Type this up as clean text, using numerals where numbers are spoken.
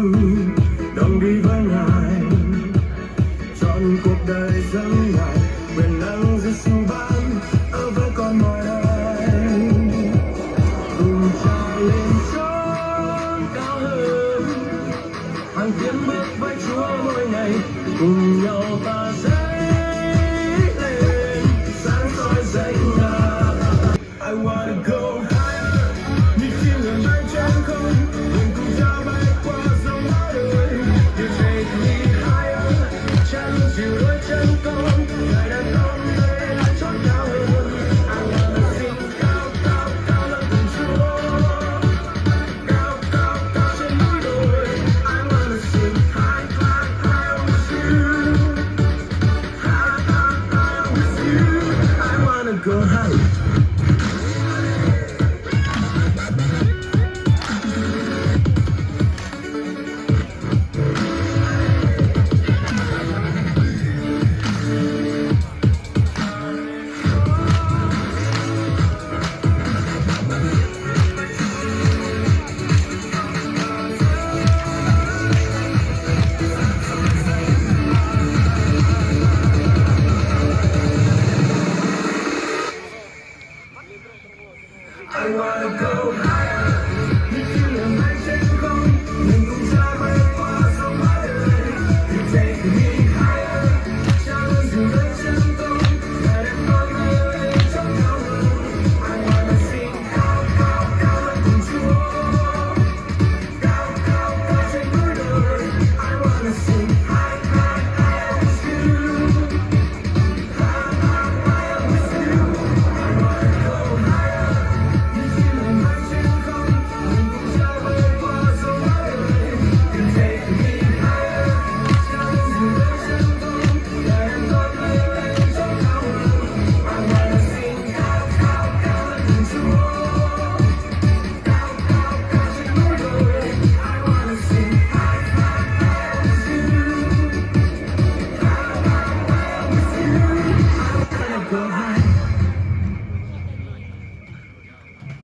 Giêsu đồng đi với Ngài, chọn cuộc đời dâng Ngài, quyền năng Giêsu ban ở với con mọi ai, cùng trao lên chốn cao hơn, hàng tiến bước với Chúa mỗi ngày, cùng nhau ta dấy lên sáng soi danh Ngài. I wanna go higher, như chim ngừng bay trên không, mình cùng nhau bay qua dòng bão đời. You take me higher, chẳng chịu đôi chân con, ngày đàn ông đây là chót cao hơn. I wanna sing cao cao cao lên cùng Chúa, cao cao cao trên núi đồi. I wanna sing high high high with you, high high high with you. I wanna go high.